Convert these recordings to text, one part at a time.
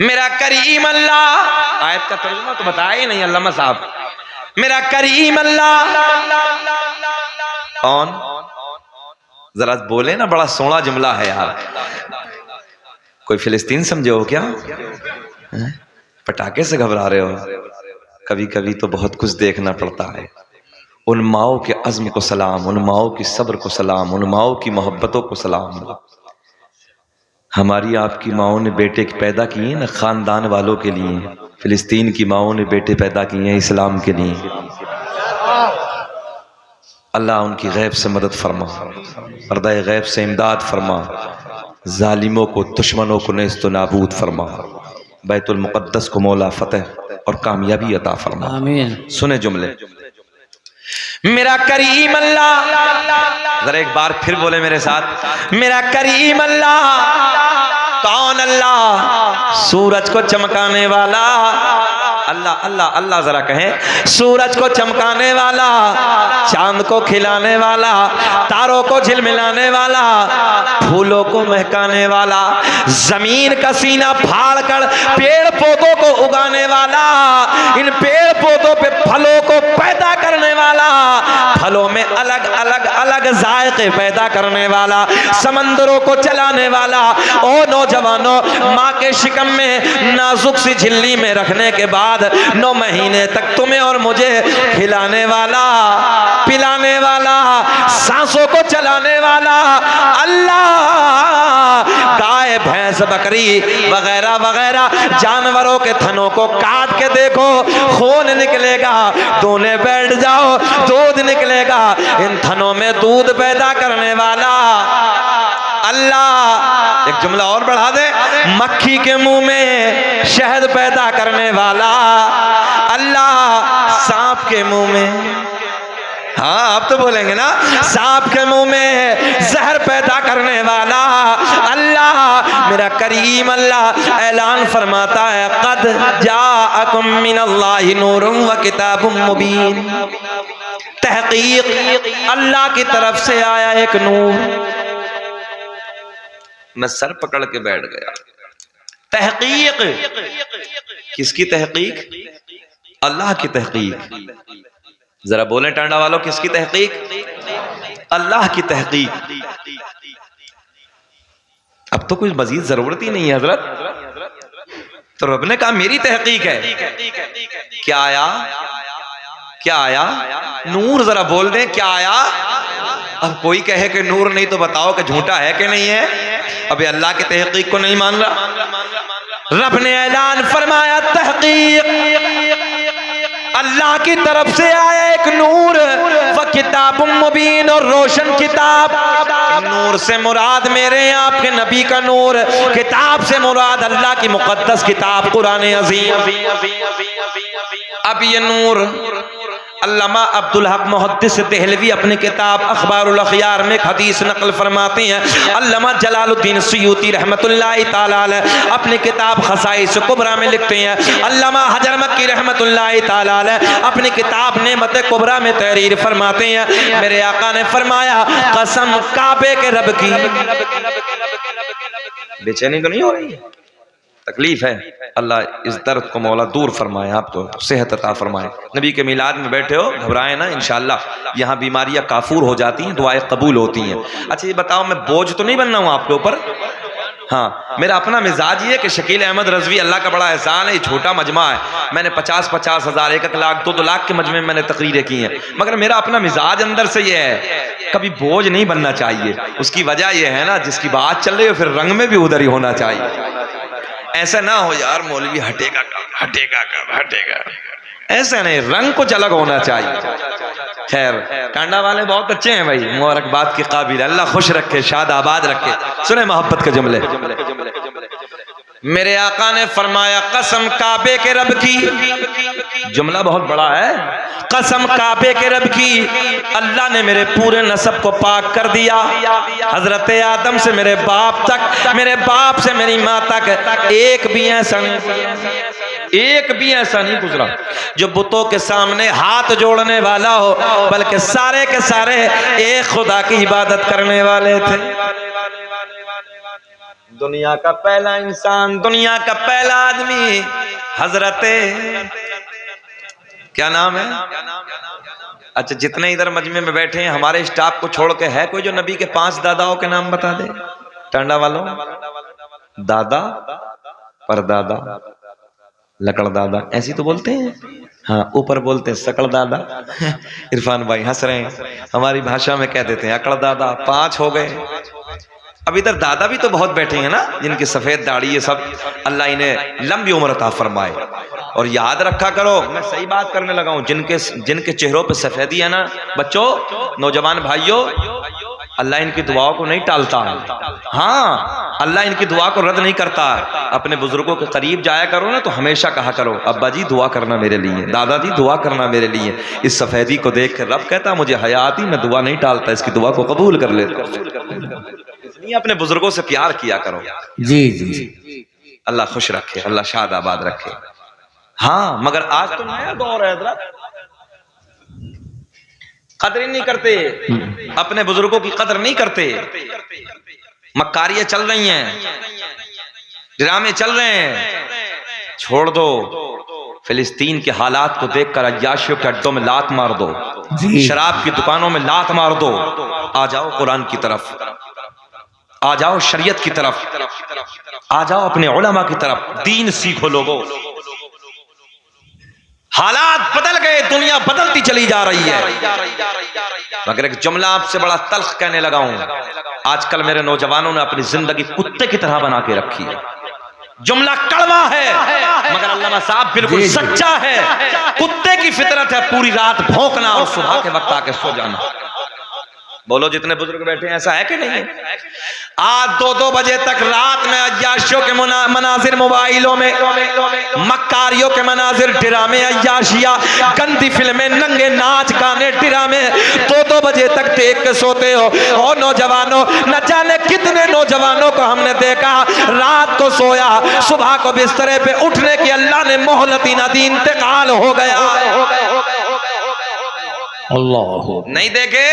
मेरा करीम अल्लाह। आयत का तर्जुमा तो बताया ही नहीं अल्लामा साहब। मेरा करीम अल्लाह कौन, जरा बोले ना, बड़ा सोना जुमला है यार। कोई फिलिस्तीन समझे हो क्या? पटाखे से घबरा रहे हो? कभी कभी तो बहुत कुछ देखना पड़ता है। उन माओ के अज़्म को सलाम, उन माओ की सब्र को सलाम, उन माओ की मोहब्बतों को सलाम। हमारी आपकी माओ ने बेटे पैदा किए ना खानदान वालों के लिए, फिलिस्तीन की माओ ने बेटे पैदा किए हैं इस्लाम के लिए। अल्लाह उनकी गैब से मदद फरमा, पर्दा गैब से इमदाद फरमा, जालिमों को दुश्मनों को नेस्त नाबूद फरमा, बैतुल मुक़द्दस को मौला फतेह और कामयाबी अता फरमा। आमीन। सुने जुमले। मेरा करीम अल्लाह, जरा एक बार फिर बोले मेरे साथ, मेरा करीम अल्लाह। कौन अल्लाह? सूरज को चमकाने वाला अल्लाह। अल्लाह अल्लाह जरा कहें। सूरज को चमकाने वाला, चांद को खिलाने वाला, तारों को झिलमिलाने वाला, फूलों को महकाने वाला, जमीन का सीना फाड़ कर पेड़ पौधों को उगाने वाला, इन पेड़ पौधों पे फलों को पैदा करने वाला, फलों में अलग अलग अलग जायके पैदा करने वाला, समंदरों को चलाने वाला। ओ नौजवानों, माँ के शिकम में नाजुक सी झिल्ली में रखने के बाद 9 महीने तक तुम्हें और मुझे खिलाने वाला, पिलाने वाला, सांसों को चलाने वाला अल्लाह। गाय भैंस बकरी वगैरह वगैरह जानवरों के थनों को काट के देखो, खून निकलेगा। दोने बैठ जाओ, दूध निकलेगा। इन थनों में दूध पैदा करने वाला अल्लाह। एक जुमला और बढ़ा दे। मक्खी के मुंह में शहद पैदा करने वाला अल्लाह। सांप के मुंह में, हाँ आप तो बोलेंगे ना, सांप के मुंह में जहर पैदा करने वाला अल्लाह। मेरा करीम अल्लाह ऐलान फरमाता है, क़द जाअकुम मिनल्लाहि नूरुन व किताबुम मुबीन। तहकीक अल्लाह की तरफ से आया एक नूर। मैं सर पकड़ के बैठ गया। तहकीक, किसकी तहकीक? अल्लाह की तहकीक। जरा बोले टांडा वालों, किसकी तहकीक? अल्लाह की तहकीक। अब तो कुछ मजीद जरूरत ही नहीं है हजरत। तो रब ने कहा मेरी तहकीक है। क्या आया? क्या आया? नूर। जरा बोल दें क्या आया? अब कोई कहे कि नूर नहीं तो बताओ कि झूठा है कि नहीं है। अबे अल्लाह की तहकीक को नहीं मान रहा। रब ने ऐलान फरमाया, तहकीक अल्लाह की तरफ से आया एक नूर, व किताबुम मुबीन, और रोशन किताब। नूर से मुराद मेरे आपके नबी का नूर, किताब से मुराद अल्लाह की मुकद्दस किताब कुरान अज़ीम। अब ये नूर अल्लामा अब्दुल हक मुहद्दिस देहलवी अपनी किताब अखबारुल अखयार में हदीस नकल फरमाते हैं। अल्लामा जलालुद्दीन सुयूती रहमतुल्लाहि ताला अलैह अपनी किताब खसाइस कुबरा में लिखते हैं। अल्लामा हजर मक्की रहमतुल्लाहि ताला अलैह अपनी किताब नेमत कुबरा में तहरीर फरमाते हैं। मेरे आका ने फरमाया, कसम काबे के रब की। बेचैनी तो नहीं हो रही? तकलीफ है? अल्लाह इस दर्द को मौला दूर फरमाए, आपको सेहत अता फरमाए। नबी के मिलाद में बैठे हो, घबराए ना, इंशाअल्लाह यहाँ बीमारियाँ काफूर हो जाती हैं, दुआएं कबूल होती हैं। अच्छा ये बताओ, मैं बोझ तो नहीं बनना हूँ आपके ऊपर? हाँ, मेरा अपना मिजाज ये है कि शकील अहमद रजवी, अल्लाह का बड़ा एहसान है, ये छोटा मजमा है। मैंने 50-50 हज़ार, 1-1 लाख, 2-2 लाख के मजमे में मैंने तकरीरें की हैं, मगर मेरा अपना मिजाज अंदर से ये है, कभी बोझ नहीं बनना चाहिए। उसकी वजह यह है ना, जिसकी बात चल रही हो फिर रंग में भी उधर ही होना चाहिए। ऐसा ना हो यार मौलवी हटेगा कब, हटेगा कब, हटेगा, ऐसा नहीं, रंग कुछ अलग होना चाहिए। खैर, कांडा वाले बहुत अच्छे हैं भाई, मुबारकबाद के काबिल, अल्लाह खुश रखे, शाद आबाद रखे। सुने मोहब्बत के जुमले। मेरे आका ने फरमाया, कसम काबे के रब की। जुमला बहुत बड़ा है। कसम काबे के रब की, अल्लाह ने मेरे पूरे नसब को पाक कर दिया। हजरत आदम से मेरे बाप तक, मेरे बाप से मेरी माँ तक एक भी ऐसा नहीं गुजरा जो बुतों के सामने हाथ जोड़ने वाला हो, बल्कि सारे के सारे एक खुदा की इबादत करने वाले थे। दुनिया का पहला इंसान, दुनिया का पहला आदमी हजरत, क्या नाम है? अच्छा, जितने इधर मजमे में बैठे हैं हमारे स्टाफ को छोड़ के, है कोई जो नबी के 5 दादाओं के नाम बता दे? टांडा वालों, दादा, परदादा, लकड़ दादा, ऐसी तो बोलते हैं। हाँ, ऊपर बोलते हैं सकड़ दादा। इरफान भाई हंस रहे हैं, हमारी भाषा में कह देते हैं अकड़ दादा। 5 हो गए। अब इधर दादा भी तो बहुत बैठे हैं ना, जिनकी सफेद दाढ़ी है सब, अल्लाह इन्हें लंबी उम्र अता फरमाए। और याद रखा करो, मैं सही बात करने लगा हूं, जिनके चेहरों पे सफेदी है ना बच्चों, नौजवान भाइयों, अल्लाह इनकी दुआओं को नहीं टालता है। हाँ, अल्लाह इनकी दुआ को रद्द नहीं करता। अपने बुजुर्गों के करीब जाया करो ना, तो हमेशा कहा करो अब्बा जी दुआ करना मेरे लिए, दादाजी दुआ करना मेरे लिए। इस सफेदी को देख कर रब कहता मुझे हयात ही, मैं दुआ नहीं टालता, इसकी दुआ को कबूल कर लेता। इसलिए अपने बुजुर्गों से प्यार किया करो। जी जी, अल्लाह खुश रखे, अल्लाह शाद आबाद रखे। हाँ, मगर आज तो नया दौर है, कदर ही नहीं करते, अपने बुजुर्गों की कदर नहीं करते। मक्कारियां चल रही हैं, ड्रामे चल रहे हैं, छोड़ दो। फिलिस्तीन के हालात को देखकर अय्याशियों के अड्डों में लात मार दो, शराब की दुकानों में लात मार दो। आ जाओ कुरान की तरफ, आ जाओ शरीयत की तरफ, आ जाओ अपने उलमा की तरफ, दीन सीखो लोगों। हालात बदल गए, दुनिया बदलती चली जा रही है। मगर एक जुमला आपसे बड़ा तल्ख कहने लगा हूं, आजकल मेरे नौजवानों ने अपनी जिंदगी कुत्ते की तरह बना के रखी है। जुमला कड़वा है मगर अल्लामा साहब बिल्कुल सच्चा है। कुत्ते की फितरत है पूरी रात भौंकना और सुबह के वक्त आके सो जाना। बोलो जितने बुजुर्ग बैठे हैं, ऐसा है कि नहीं है? आज 2-2 बजे तक रात में अय्याशियों के मनाजिर मोबाइलों में, मक्कारियों के मनाजिर, ड्रामे, अय्याशिया, गंदी फिल्में, नंगे नाच गाने, ड्रामे 2-2 बजे तक देख के सोते हो। और नौजवानों, न जाने कितने नौजवानों को हमने देखा रात को सोया, सुबह को बिस्तरे पे उठने की अल्लाह ने मोहलत ही ना दी, इंतकाल हो गया। अल्लाह, नहीं देखे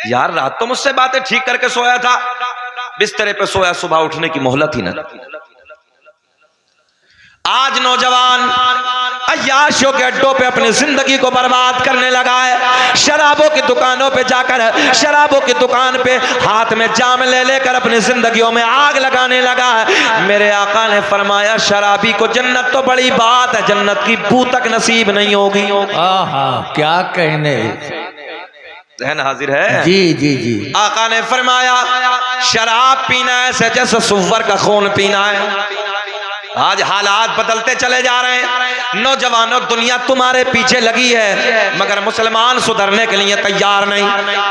यार, रात तो मुझसे बातें ठीक करके सोया था, बिस्तरे पे सोया, सुबह उठने की मोहलत ही न। आज नौजवान अय्याशियों के अड्डों पे अपनी जिंदगी को बर्बाद करने लगा है। शराबों की दुकानों पे जाकर, शराबों की दुकान पे हाथ में जाम ले लेकर अपनी जिंदगियों में आग लगाने लगा है। मेरे आका ने फरमाया शराबी को जन्नत तो बड़ी बात है, जन्नत की बू तक नसीब नहीं होगी। क्या कहने, जहन हाजिर है? जी जी जी। आका ने फरमाया शराब पीना ऐसे जैसे सुअर का खून पीना है। आज हालात बदलते चले जा रहे हैं। नौजवानों, दुनिया तुम्हारे पीछे लगी है मगर मुसलमान सुधरने के लिए तैयार नहीं।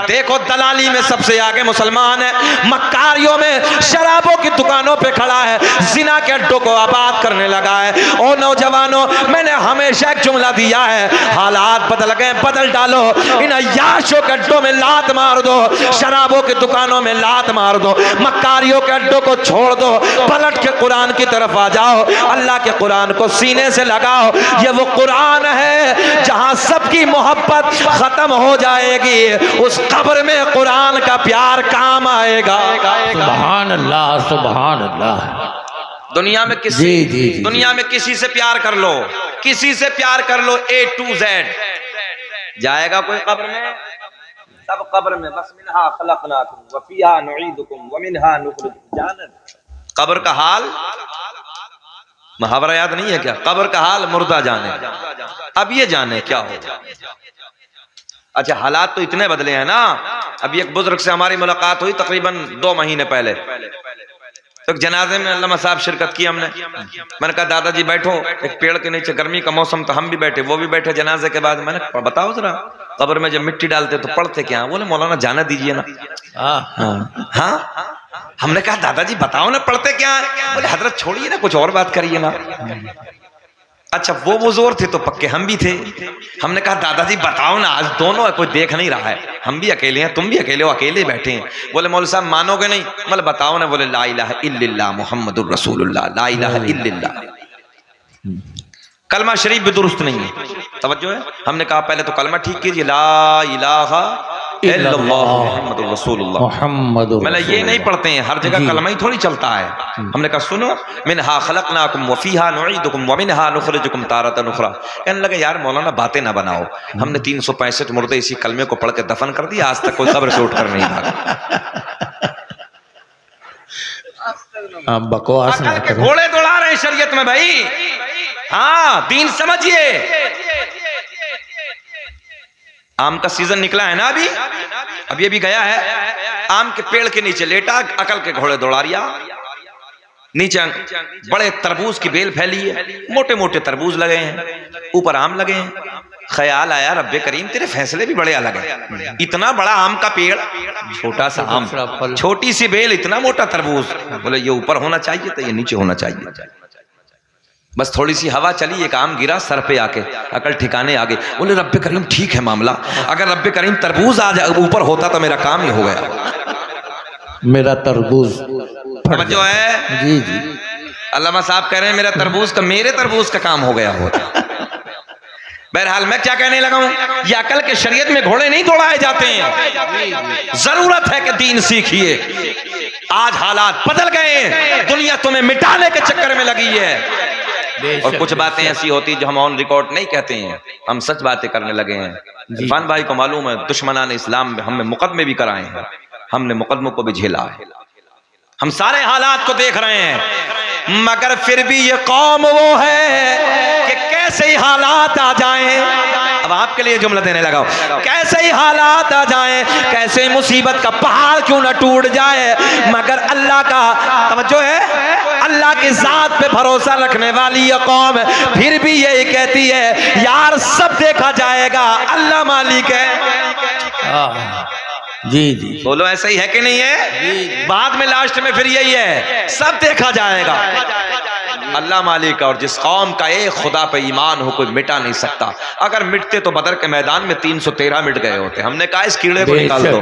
देखो दलाली में सबसे आगे मुसलमान है, मक्कारियों में, शराबों की दुकानों पे खड़ा है, जिना के अड्डों को आबाद करने लगा है। और नौजवानों, मैंने हमेशा एक जुमला दिया है, हालात बदल गए, बदल डालो। इन अय्याशों के अड्डों में लात मार दो, शराबों की दुकानों में लात मार दो, मक्कारियों के अड्डों को छोड़ दो, पलट के कुरान की तरफ आ जाओ। अल्लाह के कुरान को सीने से लगाओ। ये वो कुरान है जहां सबकी मोहब्बत खत्म हो जाएगी, उस कब्र में कुरान का प्यार काम आएगा। सुभान अल्लाह, सुभान अल्लाह। दुनिया में दुनिया में किसी से प्यार कर लो, किसी से प्यार कर लो, A to Z, जाएगा कोई कब्र में? सब कब्र में बस मिनहा खलकनाकुम व फीहा नुईदुकुम व मिनहा नुखरिजुकुम जानन। कब्र का हाल मुहावरा याद नहीं है क्या? कब्र का हाल मुर्दा जाने, अब ये जाने क्या हो। अच्छा, हालात तो इतने बदले हैं ना। अभी एक बुजुर्ग से हमारी मुलाकात हुई तकरीबन 2 महीने पहले, तो एक जनाजे में अल्लामा साहब शिरकत की हमने। मैंने कहा दादाजी बैठो एक पेड़ के नीचे, गर्मी का मौसम, तो हम भी बैठे, वो भी बैठे। जनाजे के बाद मैंने बताओ जरा, कब्र में जब मिट्टी डालते तो पढ़ते क्या? बोले मौलाना जाना दीजिए ना। हाँ, हमने कहा दादाजी बताओ ना पढ़ते क्या है? बोले हजरत छोड़िए ना, कुछ और बात करिए ना। अच्छा, वो बुजुर्ग थे तो पक्के हम भी थे। हमने कहा दादाजी बताओ ना, आज दोनों है, कोई देख नहीं रहा है, हम भी अकेले हैं, तुम भी अकेले हो, अकेले बैठे हैं। बोले मौलवी साहब मानोगे नहीं? बोले बताओ ना। बोले ला इलाहा इल्लल्लाह मुहम्मदुर रसूलुल्लाह, ला इलाहा इल्लल्लाह। कलमा शरीफ भी दुरुस्त नहीं है, तवज्जो है। हमने कहा पहले तो कलमा ठीक कीजिए, ला इलाहा इल्लल्लाह मुहम्मदुर रसूलुल्लाह। मोहम्मद मतलब ये नहीं पढ़ते हैं, हर जगह कलमा ही थोड़ी चलता है। हमने कहा सुनो, मिनहा खलकनाकुम व फीहा नुईदुकुम व मिनहा नुखरिजुकुम तारतन उखरा। कहने लगे यार मौलाना बातें ना बनाओ, हमने 365 मुर्दे इसी कलमे को पढ़ के दफन कर दिया, आज तक कोई कब्र से उठकर नहीं भागा। बकवास ना के घोड़े दौड़ा रहे हैं शरीयत में भाई। हाँ दीन समझिए। आम का सीजन निकला है ना अभी अभी गया है। आम के पेड़ के नीचे लेटा, अकल के घोड़े दौड़ा रिया। नीचे बड़े तरबूज की बेल फैली है, मोटे मोटे तरबूज लगे हैं, ऊपर आम लगे हैं। ख्याल आया रब्बे करीम तेरे फैसले भी बड़े अलग हैं। इतना बड़ा आम का पेड़, छोटा सा आम, छोटी सी बेल, इतना मोटा तरबूज। बोले ये ऊपर होना चाहिए तो ये नीचे होना चाहिए। बस थोड़ी सी हवा चली, एक आम गिरा सर पे आके, अकल ठिकाने आ गए। बोले रब्बे करीम ठीक है मामला, अगर रब्बे करीम तरबूज आ ऊपर होता तो मेरा काम ही हो गया। मेरा तरबूज जो है जी जी, अल्लामा साहब कह रहे हैं मेरा तरबूज का, मेरे तरबूज का काम हो गया होता। बहरहाल मैं क्या कहने लगा हूं, ये अकल के शरीयत में घोड़े नहीं दौड़ाए जाते हैं। जरूरत है कि दीन सीखिए। आज हालात बदल गए हैं, दुनिया तुम्हें मिटाने के चक्कर में लगी है। और कुछ बातें ऐसी होती जो हम ऑन रिकॉर्ड नहीं कहते हैं, हम सच बातें करने लगे हैं। इरफान भाई को मालूम है दुश्मनान इस्लाम में हमने मुकदमे भी कराए हैं, हमने मुकदमों को भी झेला है, हम सारे हालात को देख रहे हैं। मगर फिर भी ये कौम वो है कि कैसे ही हालात आ जाएं। अब आपके लिए जुमला देने लगा, कैसे ही हालात आ जाएं, कैसे मुसीबत का पहाड़ क्यों न टूट जाए, मगर अल्लाह का तवज्जो है, अल्लाह की जात पे भरोसा रखने वाली ये कौम फिर भी यही कहती है यार सब देखा जाएगा, अल्लाह मालिक है। जी जी, बोलो ऐसा ही है कि नहीं है? बाद में लास्ट में फिर यही है, सब देखा जाएगा, अल्लाह मालिक। और जिस कौम का एक खुदा पे ईमान हो कोई मिटा नहीं सकता। अगर मिटते तो बदर के मैदान में 313 मिट गए होते। हमने कहा इस कीड़े को निकाल दो,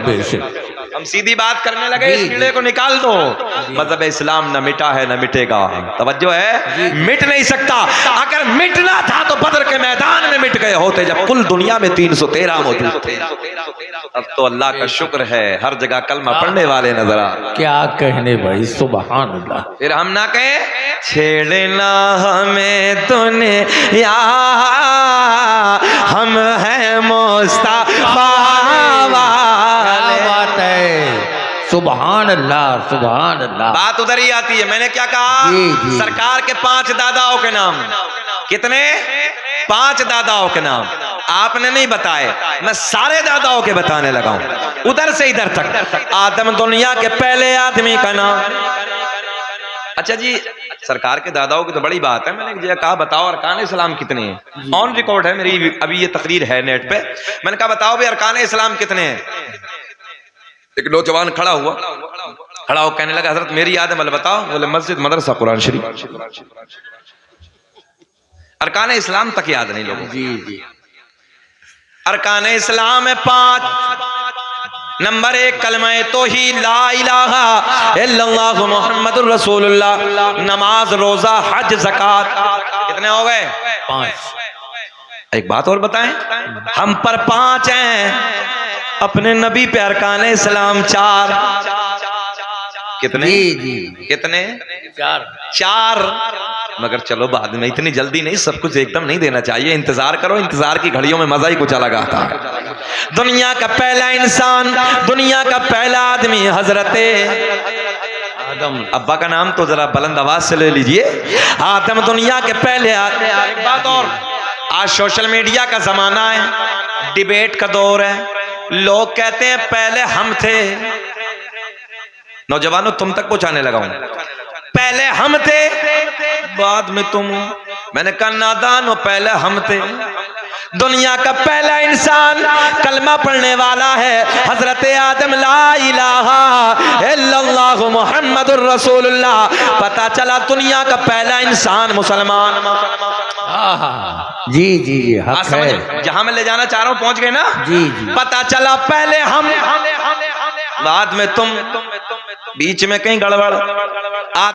हम सीधी बात करने लगे, इस कीड़े को निकाल दो। मज़हब इस्लाम न मिटा है न मिटेगा। तवज्जो है, मिट नहीं सकता। अगर मिटना था तो बदर के मैदान में मिट गए होते, जब कुल दुनिया में 313 मौजूद थे। अब तो अल्लाह का शुक्र है हर जगह कलमा पढ़ने वाले नजर आ। क्या कहने भाई, सुभान अल्लाह। फिर हम ना कहे छेड़ना हमें दुनिया, हम हैं मुस्तफा वाले। बात है, सुभान अल्लाह सुभान अल्लाह। बात उधर ही आती है। मैंने क्या कहा, जी। सरकार के 5 दादाओं के नाम। कितने? 5 दादाओं के नाम आपने नहीं बताए, मैं सारे दादाओं के बताने लगा हूं, उधर से इधर तक। आदम दुनिया के पहले आदमी का नाम। अच्छा जी, सरकार के दादाओं की तो बड़ी बात है। मैंने कहा बताओ अरकान इस्लाम कितने हैं? ऑन रिकॉर्ड है मेरी, अभी ये तकरीर है नेट पे। मैंने कहा बताओ भाई अरकान इस्लाम कितने हैं? एक नौजवान खड़ा हो कहने लगा हजरत मेरी याद है। मतलब बताओ। बोले मस्जिद, मदरसा, कुरान शरीफ। अरकान इस्लाम तक याद नहीं लोगों। जी जी, अरकान इस्लाम है 5। नंबर 1 कलमा तौहीद, ला इलाहा इल्लल्लाह मुहम्मदुर रसूलुल्लाह। नमाज, रोजा, हज, ज़कात। कितने हो गए? 5। एक बात और बताएं, हम पर 5 हैं, अपने नबी पे अरकान इस्लाम 4। कितने? कितने? 4। मगर चलो बाद में, इतनी जल्दी नहीं, सब कुछ एकदम नहीं देना चाहिए। इंतजार करो, इंतजार की घड़ियों में मजा ही कुछ अलग आता है। दुनिया का पहला इंसान, दुनिया का पहला आदमी हजरत आदम। अब्बा का नाम तो जरा बुलंद आवाज से ले लीजिए। आदम दुनिया के पहले आदमी। एक बात और, आज सोशल मीडिया का जमाना है, डिबेट का दौर है। लोग कहते हैं पहले हम थे। नौजवानों तुम तक पहुंचाने लगा हूं, पहले हम थे बाद में तुम। मैंने कहा नादानो, पहले हम थे। दुनिया का पहला इंसान कलमा पढ़ने वाला है हजरत आदम। ला इलाहा इल्लल्लाह मुहम्मदुर रसूलुल्लाह। पता चला दुनिया का पहला इंसान मुसलमान। जी जी जी, हक है। जहां मैं ले जाना चाह रहा हूं पहुंच गए ना? जी जी। पता चला पहले हम, बाद में तुम, बीच में कहीं गड़बड़।